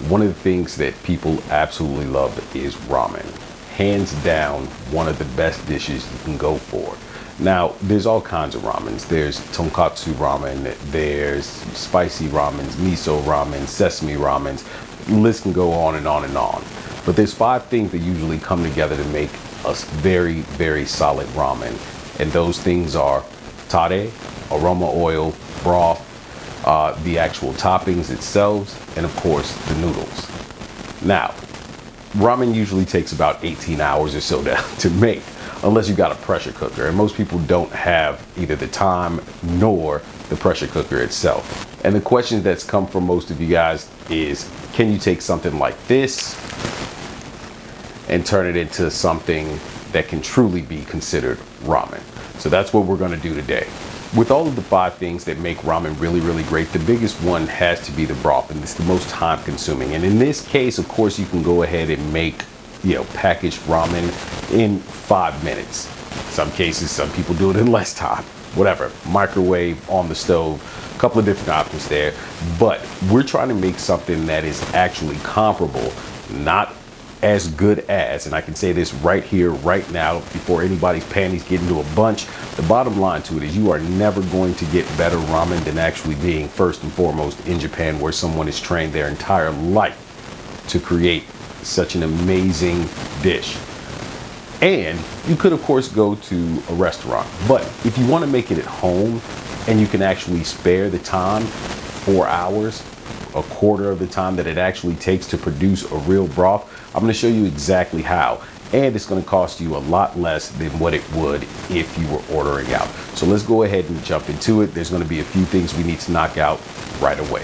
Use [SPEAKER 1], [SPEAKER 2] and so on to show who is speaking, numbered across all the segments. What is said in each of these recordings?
[SPEAKER 1] one of the things that people absolutely love is ramen. Hands down, one of the best dishes you can go for. Now, there's all kinds of ramens. There's tonkatsu ramen, there's spicy ramens, miso ramen, sesame ramens. The list can go on and on and on. But there's 5 things that usually come together to make a very, very solid ramen. And those things are tare, aroma oil, broth, the actual toppings itself, and of course the noodles. Now, ramen usually takes about 18 hours or so to make, unless you got a pressure cooker, and most people don't have either the time nor the pressure cooker itself. And the question that's come from most of you guys is, can you take something like this and turn it into something that can truly be considered ramen? So that's what we're going to do today. With all of the 5 things that make ramen really, really great, the biggest one has to be the broth, and it's the most time consuming. And in this case, of course, you can go ahead and make, packaged ramen in 5 minutes. Some cases, some people do it in less time. Whatever, microwave, on the stove, a couple of different options there. But we're trying to make something that is actually comparable, not as good as, and I can say this right here, right now, before anybody's panties get into a bunch. The bottom line to it is you are never going to get better ramen than actually being first and foremost in Japan, where someone has trained their entire life to create such an amazing dish. And you could of course go to a restaurant, but if you want to make it at home and you can actually spare the time, 4 hours, a quarter of the time that it actually takes to produce a real broth, I'm going to show you exactly how. And it's going to cost you a lot less than what it would if you were ordering out. So let's go ahead and jump into it. There's going to be a few things we need to knock out right away.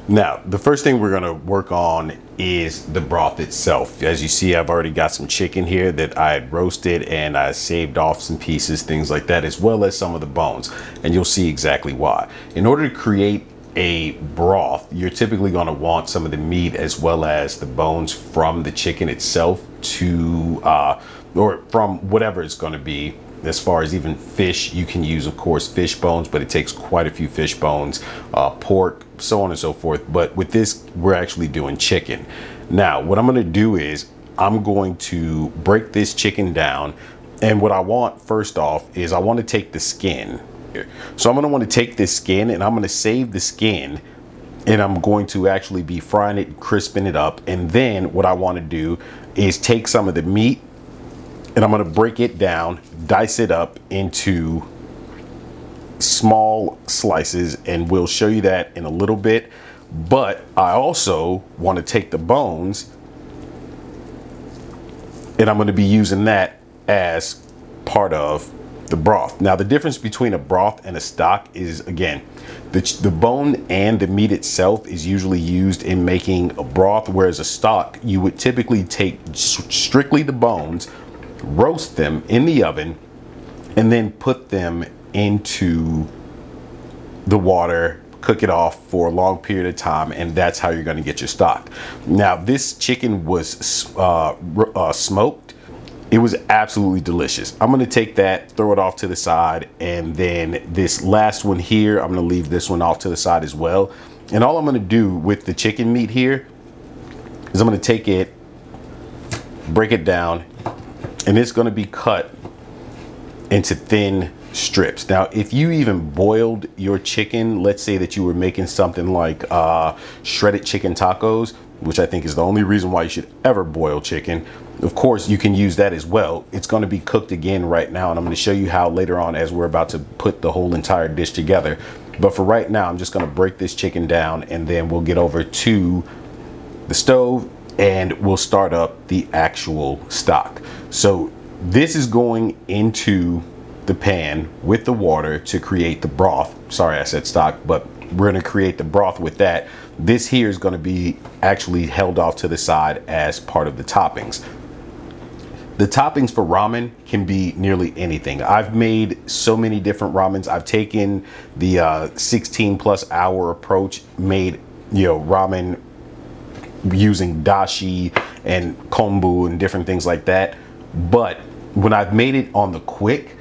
[SPEAKER 1] Now, the first thing we're going to work on is the broth itself. As you see, I've already got some chicken here that I had roasted, and I saved off some pieces, things like that, as well as some of the bones. And you'll see exactly why. In order to create a broth, you're typically going to want some of the meat as well as the bones from the chicken itself to or from whatever it's going to be. As far as even fish, you can use of course fish bones, but it takes quite a few fish bones, pork, so on and so forth. But with this, we're actually doing chicken. Now what I'm going to do is I'm going to break this chicken down, and what I want first off is I want to take the skin. So I'm going to want to take this skin, and I'm going to save the skin, and I'm going to actually be frying it, crisping it up. And then what I want to do is take some of the meat, and I'm going to break it down, dice it up into small slices, and we'll show you that in a little bit. But I also want to take the bones, and I'm going to be using that as part of the broth. Now the difference between a broth and a stock is, again, the bone and the meat itself is usually used in making a broth, whereas a stock, you would typically take strictly the bones, roast them in the oven, and then put them into the water, cook it off for a long period of time, and that's how you're going to get your stock. Now this chicken was smoked. It was absolutely delicious. I'm going to take that, throw it off to the side, and then this last one here, I'm going to leave this one off to the side as well. And all I'm going to do with the chicken meat here is I'm going to take it, break it down, and it's going to be cut into thin strips. Now, if you even boiled your chicken, let's say that you were making something like shredded chicken tacos, which I think is the only reason why you should ever boil chicken. Of course, you can use that as well. It's going to be cooked again right now, and I'm going to show you how later on as we're about to put the whole entire dish together. But for right now, I'm just going to break this chicken down, and then we'll get over to the stove and we'll start up the actual stock. So this is going into the pan with the water to create the broth. Sorry, I said stock, but we're going to create the broth with that. This here is going to be actually held off to the side as part of the toppings. The toppings for ramen can be nearly anything. I've made so many different ramens. I've taken the 16+ hour approach, made ramen using dashi and kombu and different things like that. But when I've made it on the quick,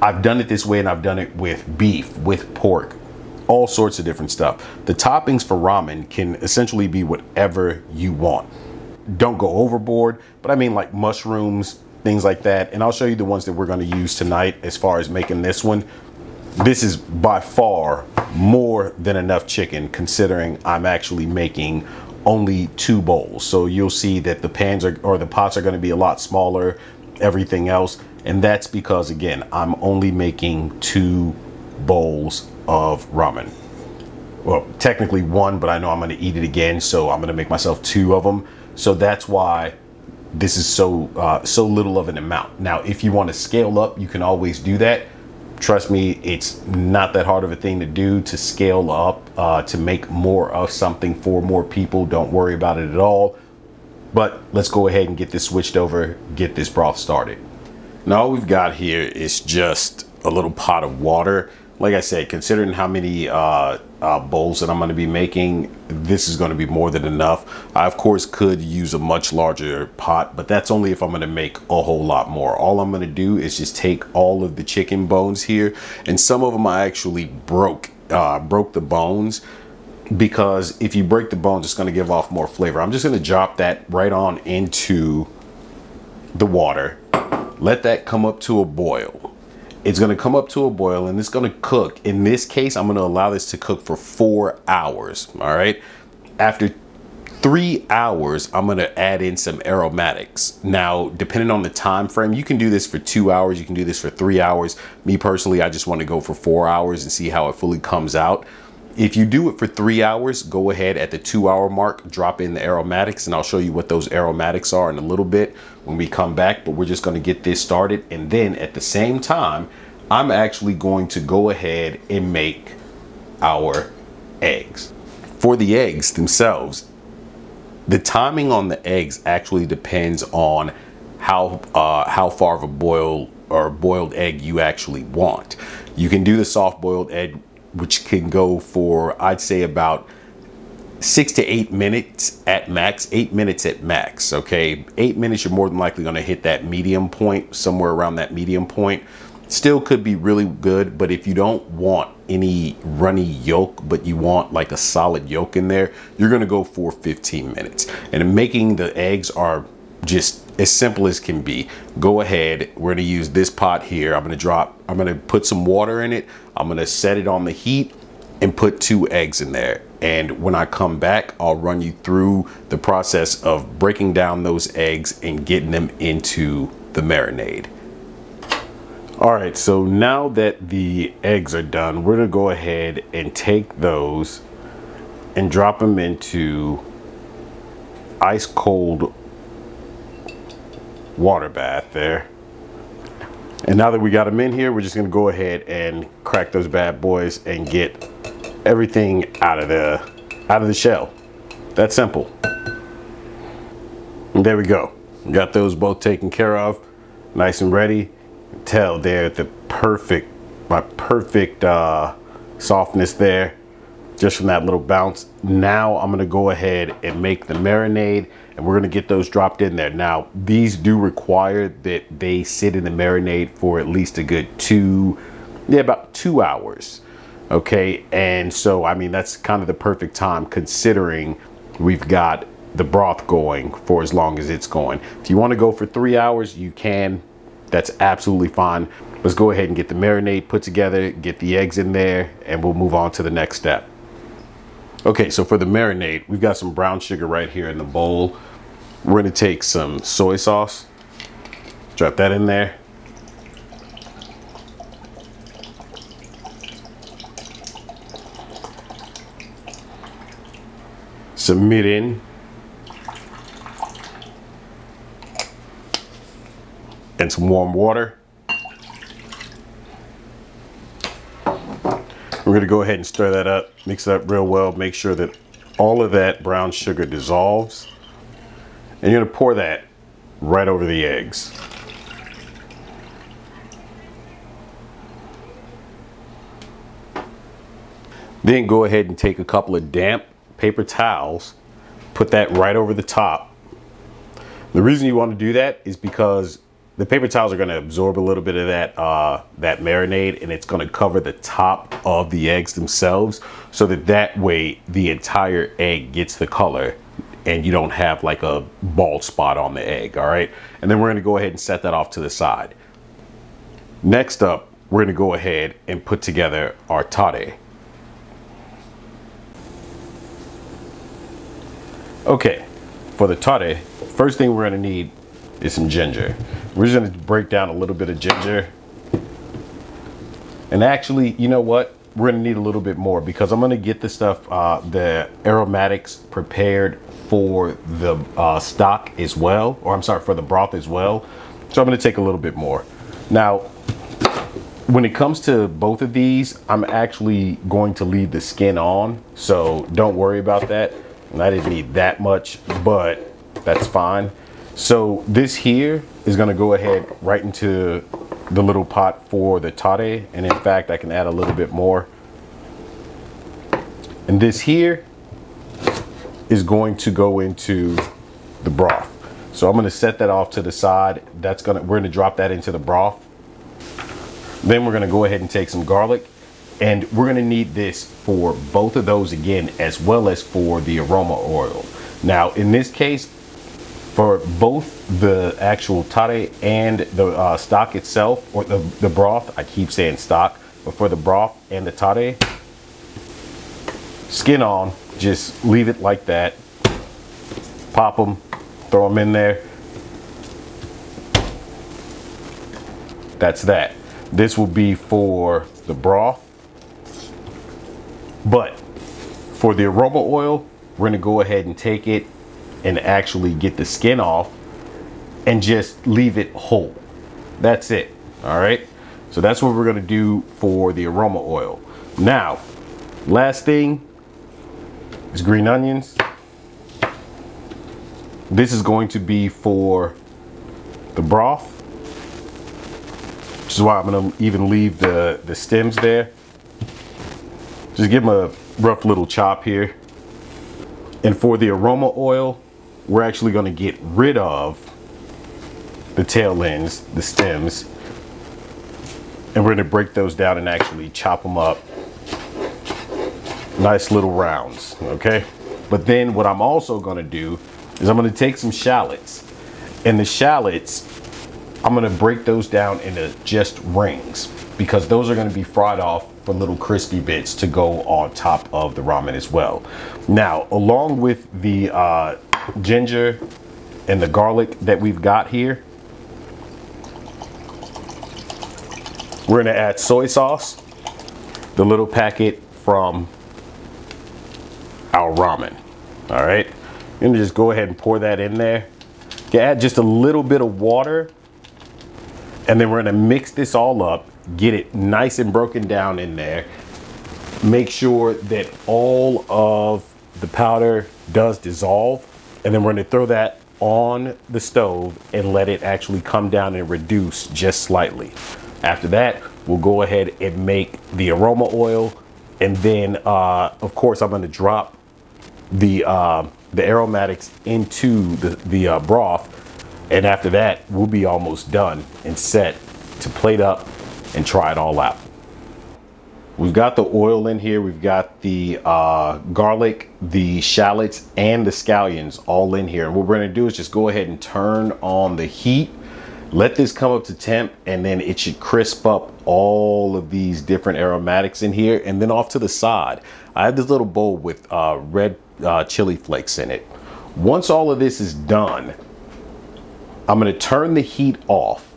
[SPEAKER 1] I've done it this way, and I've done it with beef, with pork, all sorts of different stuff. The toppings for ramen can essentially be whatever you want. Don't go overboard, but I mean like mushrooms, things like that. And I'll show you the ones that we're going to use tonight as far as making this one. This is by far more than enough chicken, considering I'm actually making only 2 bowls. So you'll see that the pans are, or the pots are going to be a lot smaller, everything else. And that's because, again, I'm only making 2 bowls of ramen. Well, technically 1, but I know I'm going to eat it again, so I'm going to make myself 2 of them. So that's why this is so little of an amount. Now, if you want to scale up, you can always do that. Trust me, it's not that hard of a thing to do, to scale up, to make more of something for more people. Don't worry about it at all. But let's go ahead and get this switched over, get this broth started. Now all we've got here is just a little pot of water. Like I said, considering how many bowls that I'm going to be making, this is going to be more than enough. I, of course, could use a much larger pot, but that's only if I'm going to make a whole lot more. All I'm going to do is just take all of the chicken bones here, and some of them I actually broke the bones, because if you break the bones, it's going to give off more flavor. I'm just going to drop that right on into the water. Let that come up to a boil. It's going to come up to a boil and it's going to cook. In this case, I'm going to allow this to cook for 4 hours. All right. After 3 hours, I'm going to add in some aromatics. Now, depending on the time frame, you can do this for 2 hours. You can do this for 3 hours. Me personally, I just want to go for 4 hours and see how it fully comes out. If you do it for 3 hours, go ahead at the 2 hour mark, drop in the aromatics, and I'll show you what those aromatics are in a little bit when we come back. But we're just going to get this started. And then at the same time, I'm actually going to go ahead and make our eggs. For the eggs themselves, the timing on the eggs actually depends on how far of a boiled egg you actually want. You can do the soft boiled egg, which can go for, I'd say, about 6 to 8 minutes at max. 8 minutes at max. Okay, 8 minutes, you're more than likely going to hit that medium point, somewhere around that medium point. Still could be really good, but if you don't want any runny yolk, but you want like a solid yolk in there, you're going to go for 15 minutes. And making the eggs are just as simple as can be. Go ahead, we're going to use this pot here. I'm going to put some water in it. I'm going to set it on the heat and put 2 eggs in there. And when I come back, I'll run you through the process of breaking down those eggs and getting them into the marinade. All right, so now that the eggs are done, we're gonna go ahead and take those and drop them into ice cold water bath there. And now that we got them in here, we're just gonna go ahead and crack those bad boys and get everything out of the shell. That's simple. And there we go. We got those both taken care of, nice and ready. Tell they're the perfect softness there, just from that little bounce. Now I'm gonna go ahead and make the marinade, and we're gonna get those dropped in there. Now these do require that they sit in the marinade for at least a good about 2 hours. Okay, and so I mean that's kind of the perfect time, considering we've got the broth going for as long as it's going. If you want to go for 3 hours, you can. That's absolutely fine. Let's go ahead and get the marinade put together, get the eggs in there, and we'll move on to the next step. Okay, so for the marinade, we've got some brown sugar right here in the bowl. We're gonna take some soy sauce, drop that in there. Some mirin. And some warm water. We're gonna go ahead and stir that up, mix it up real well, make sure that all of that brown sugar dissolves. And you're gonna pour that right over the eggs. Then go ahead and take a couple of damp paper towels, put that right over the top. The reason you want to do that is because the paper towels are going to absorb a little bit of that marinade, and it's going to cover the top of the eggs themselves, so that way the entire egg gets the color and you don't have like a bald spot on the egg. All right, and then we're going to go ahead and set that off to the side. Next up, we're going to go ahead and put together our tate. Okay, for the tate, first thing we're going to need is some ginger. We're just going to break down a little bit of ginger. And actually, you know what? We're going to need a little bit more, because I'm going to get the stuff, the aromatics prepared for the stock as well, or I'm sorry, for the broth as well. So I'm going to take a little bit more. Now, when it comes to both of these, I'm actually going to leave the skin on, so don't worry about that. And I didn't need that much, but that's fine. So this here is going to go ahead right into the little pot for the tate, and in fact I can add a little bit more. And this here is going to go into the broth. So I'm going to set that off to the side. We're going to drop that into the broth. Then we're going to go ahead and take some garlic, and we're going to need this for both of those again, as well as for the aroma oil. Now in this case, for both the actual tate and the stock itself, or the broth, I keep saying stock, but for the broth and the tate, skin on, just leave it like that. Pop them, throw them in there. That's that. This will be for the broth. But for the aroma oil, we're gonna go ahead and take it and actually get the skin off and just leave it whole. That's it. All right, so that's what we're gonna do for the aroma oil. Now, last thing is green onions. This is going to be for the broth, which is why I'm gonna even leave the stems there. Just give them a rough little chop here. And for the aroma oil, we're actually going to get rid of the tail ends, the stems, and we're going to break those down and actually chop them up nice little rounds. Okay, but then what I'm also going to do is I'm going to take some shallots, and the shallots, I'm going to break those down into just rings, because those are going to be fried off for little crispy bits to go on top of the ramen as well. Now, along with the ginger and the garlic that we've got here, we're going to add soy sauce, the little packet from our ramen. All right, I'm going to just go ahead and pour that in there. You can add just a little bit of water, and then we're going to mix this all up, get it nice and broken down in there. Make sure that all of the powder does dissolve, and then we're going to throw that on the stove and let it actually come down and reduce just slightly. After that, we'll go ahead and make the aroma oil, and then of course I'm going to drop the aromatics into the broth, and after that we'll be almost done and set to plate up and try it all out. We've got the oil in here, we've got the garlic, the shallots, and the scallions all in here. And what we're gonna do is just go ahead and turn on the heat, let this come up to temp, and then it should crisp up all of these different aromatics in here. And then off to the side, I have this little bowl with red chili flakes in it. Once all of this is done, I'm gonna turn the heat off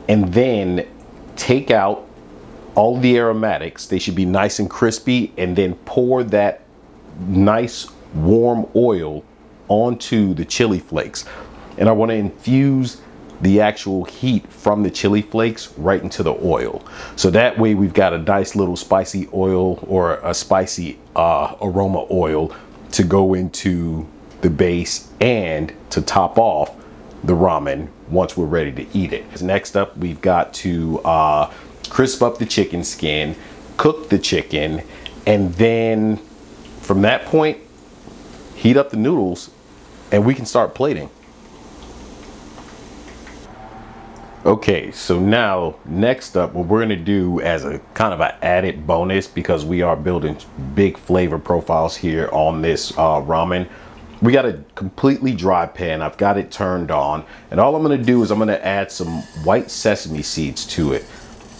[SPEAKER 1] and then take out all the aromatics. They should be nice and crispy, and then pour that nice warm oil onto the chili flakes. And I want to infuse the actual heat from the chili flakes right into the oil. So that way we've got a nice little spicy oil, or a spicy aroma oil, to go into the base and to top off the ramen once we're ready to eat it. Next up, we've got to crisp up the chicken skin, cook the chicken, and then from that point, heat up the noodles, and we can start plating. Okay, so now next up, what we're gonna do as a kind of an added bonus, because we are building big flavor profiles here on this ramen, we got a completely dry pan. I've got it turned on, and all I'm gonna do is I'm gonna add some white sesame seeds to it.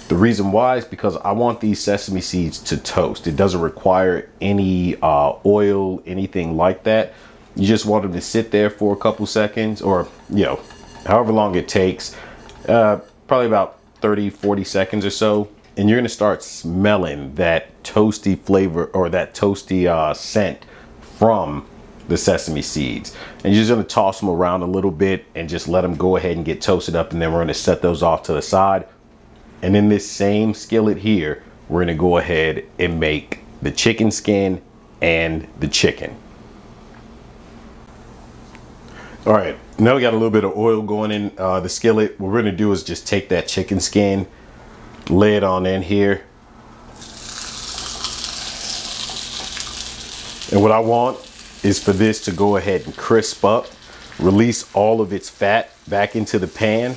[SPEAKER 1] The reason why is because I want these sesame seeds to toast. It doesn't require any oil, anything like that. You just want them to sit there for a couple seconds, or however long it takes. Probably about 30-40 seconds or so, and you're gonna start smelling that toasty flavor, or that toasty scent from the sesame seeds. And you're just gonna toss them around a little bit and just let them go ahead and get toasted up, and then we're gonna set those off to the side. And in this same skillet here, we're gonna go ahead and make the chicken skin and the chicken. All right, now we got a little bit of oil going in the skillet. What we're gonna do is just take that chicken skin, lay it on in here. And what I want is for this to go ahead and crisp up, release all of its fat back into the pan.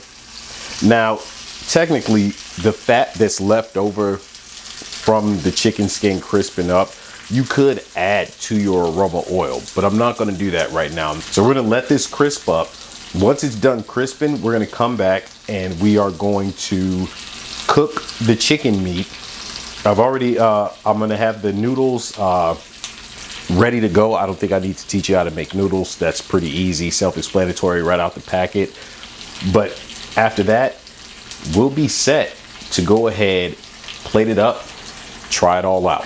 [SPEAKER 1] Now, technically, the fat that's left over from the chicken skin crisping up, you could add to your aroma oil, but I'm not gonna do that right now. So we're gonna let this crisp up. Once it's done crisping, we're gonna come back and we are going to cook the chicken meat. I've already, I'm gonna have the noodles ready to go. I don't think I need to teach you how to make noodles. That's pretty easy, self-explanatory right out the packet. But after that, we'll be set to go ahead, plate it up, try it all out.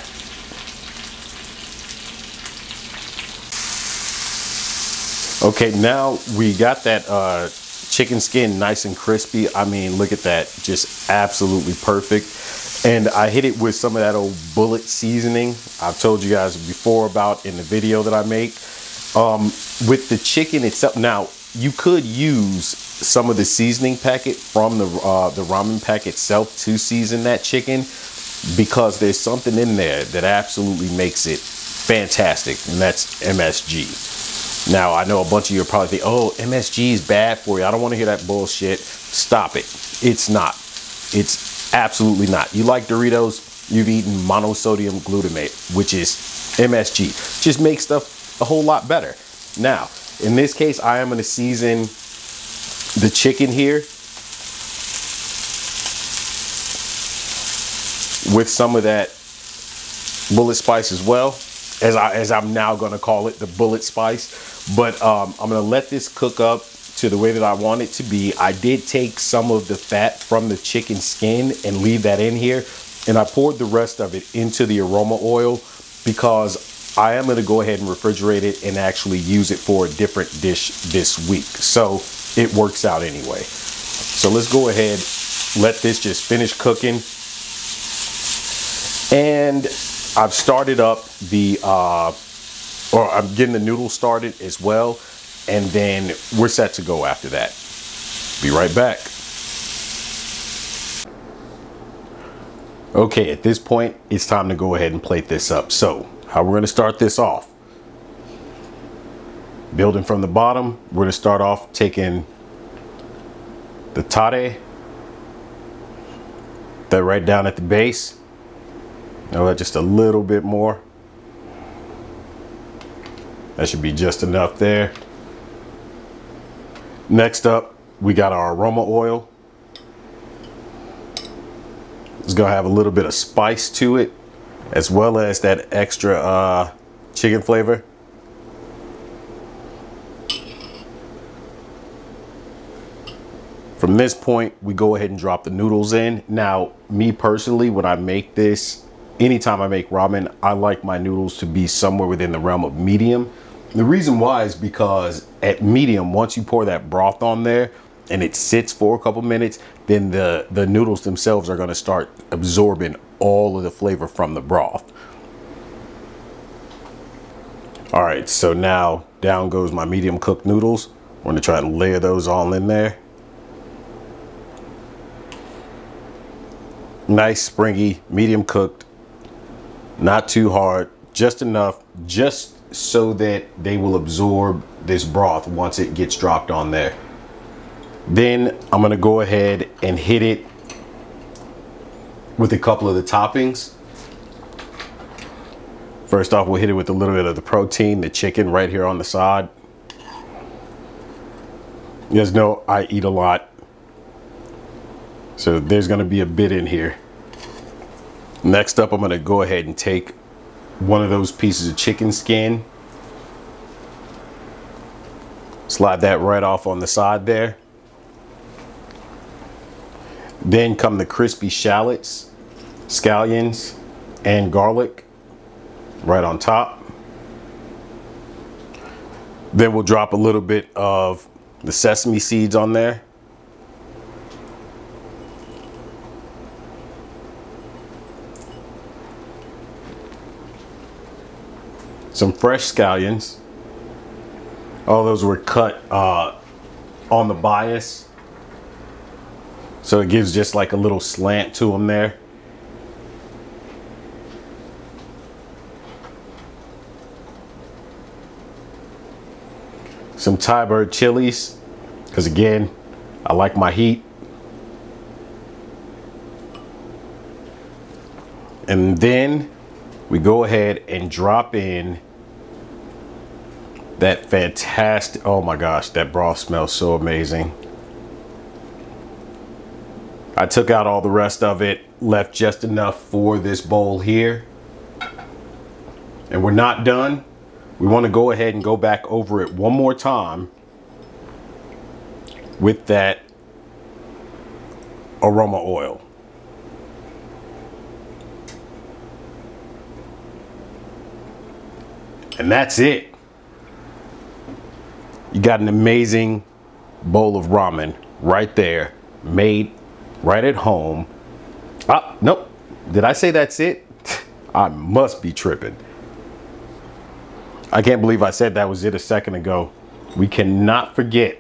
[SPEAKER 1] Okay, now we got that chicken skin nice and crispy. I mean, look at that, just absolutely perfect. And I hit it with some of that old bullet seasoning I've told you guys before about in the video that I make. With the chicken itself, now you could use some of the seasoning packet from the ramen pack itself to season that chicken, because there's something in there that absolutely makes it fantastic, and that's MSG. Now, I know a bunch of you are probably thinking, oh, MSG is bad for you. I don't want to hear that bullshit. Stop it. It's not. It's absolutely not. You like Doritos, you've eaten monosodium glutamate, which is MSG. Just makes stuff a whole lot better. Now, in this case, I am going to season the chicken here with some of that bullet spice as well, as I'm now going to call it, the bullet spice. But I'm going to let this cook up to the way that I want it to be. I did take some of the fat from the chicken skin and leave that in here, and I poured the rest of it into the aroma oil, because I am going to go ahead and refrigerate it and actually use it for a different dish this week. So it works out anyway. So let's go ahead, let this just finish cooking. And I've started up the, or I'm getting the noodles started as well. And then we're set to go after that. Be right back. Okay, at this point, it's time to go ahead and plate this up. So how we're gonna start this off. Building from the bottom, we're gonna start off taking the tare, that right down at the base. Oh, just a little bit more. That should be just enough there. Next up, we got our aroma oil. It's gonna have a little bit of spice to it, as well as that extra chicken flavor. From this point, we go ahead and drop the noodles in. Now, me personally, when I make this, anytime I make ramen, I like my noodles to be somewhere within the realm of medium. The reason why is because at medium, once you pour that broth on there and it sits for a couple minutes, then the noodles themselves are going to start absorbing all of the flavor from the broth. All right, so now down goes my medium cooked noodles. I'm going to try to layer those all in there. Nice, springy, medium cooked, not too hard, just enough, just so that they will absorb this broth once it gets dropped on there. Then I'm gonna go ahead and hit it with a couple of the toppings. First off, we'll hit it with a little bit of the protein, the chicken right here on the side. You guys know I eat a lot, so there's gonna be a bit in here. Next up, I'm gonna go ahead and take one of those pieces of chicken skin. Slide that right off on the side there. Then come the crispy shallots, scallions, and garlic right on top. Then we'll drop a little bit of the sesame seeds on there. Some fresh scallions. All those were cut on the bias, so it gives just like a little slant to them there. Some Thai bird chilies, because again, I like my heat. And then we go ahead and drop in that fantastic, oh my gosh, that broth smells so amazing. I took out all the rest of it, left just enough for this bowl here. And we're not done. We want to go ahead and go back over it one more time with that aroma oil. And that's it. You got an amazing bowl of ramen right there, made right at home. Ah, nope. Did I say that's it? I must be tripping. I can't believe I said that was it a second ago. We cannot forget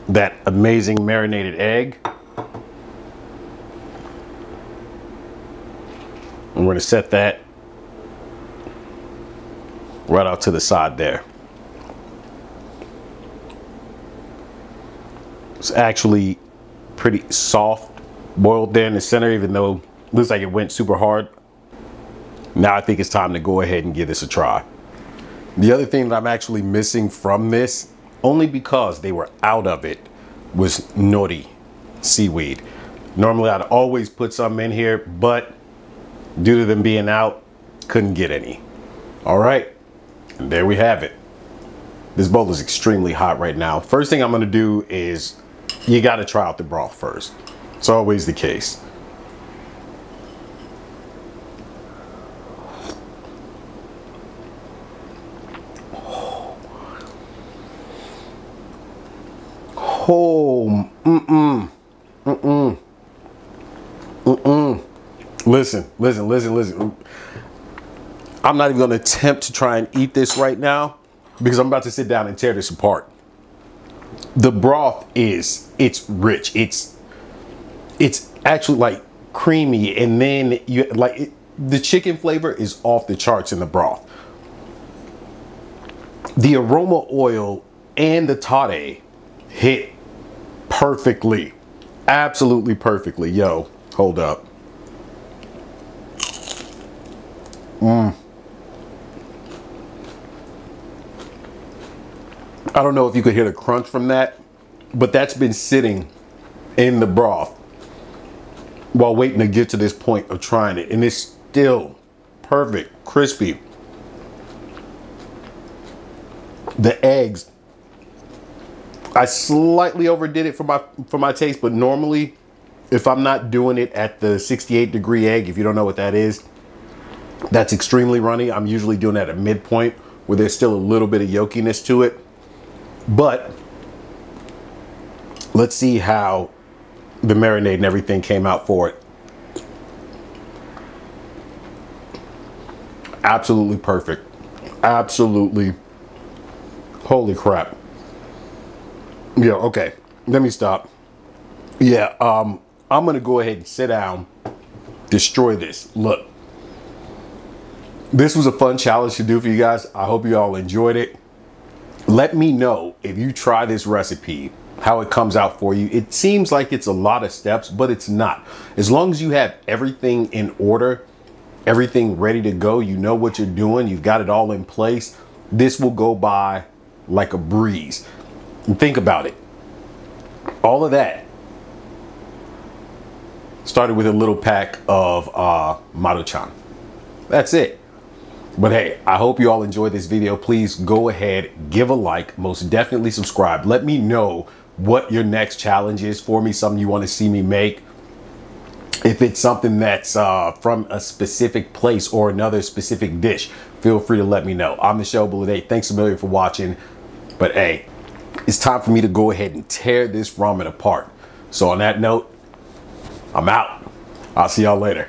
[SPEAKER 1] that amazing marinated egg. And we're going to set that right out to the side there. It's actually pretty soft boiled there in the center, even though it looks like it went super hard. Now I think it's time to go ahead and give this a try. The other thing that I'm actually missing from this, only because they were out of it, was nori, seaweed. Normally I'd always put some in here, but due to them being out, couldn't get any. All right, and there we have it. This bowl is extremely hot right now. First thing I'm gonna do is, you gotta try out the broth first. It's always the case. Oh, Listen. I'm not even gonna attempt to try and eat this right now because I'm about to sit down and tear this apart. The broth it's rich. It's actually like creamy, and then you like it, the chicken flavor is off the charts in the broth. The aroma oil and the tare hit perfectly, absolutely perfectly. Yo, hold up. I don't know if you could hear the crunch from that, but that's been sitting in the broth while waiting to get to this point of trying it, and it's still perfect, crispy. The eggs, I slightly overdid it for my taste, but normally if I'm not doing it at the 68-degree egg, if you don't know what that is, that's extremely runny. I'm usually doing that at midpoint where there's still a little bit of yolkiness to it. But let's see how the marinade and everything came out for it. Absolutely perfect. Absolutely. Holy crap. Yeah, okay. Let me stop. Yeah, I'm gonna go ahead and sit down, destroy this. Look, this was a fun challenge to do for you guys. I hope you all enjoyed it. Let me know if you try this recipe, how it comes out for you. It seems like it's a lot of steps, but it's not. As long as you have everything in order, everything ready to go, you know what you're doing, you've got it all in place, this will go by like a breeze. And think about it. All of that started with a little pack of maruchan. That's it. But hey, I hope you all enjoyed this video. Please go ahead, give a like, most definitely subscribe. Let me know what your next challenge is for me, something you want to see me make. If it's something that's from a specific place or another specific dish, feel free to let me know. I'm the Showbill today. Thanks a million for watching. But hey, it's time for me to go ahead and tear this ramen apart. So on that note, I'm out. I'll see y'all later.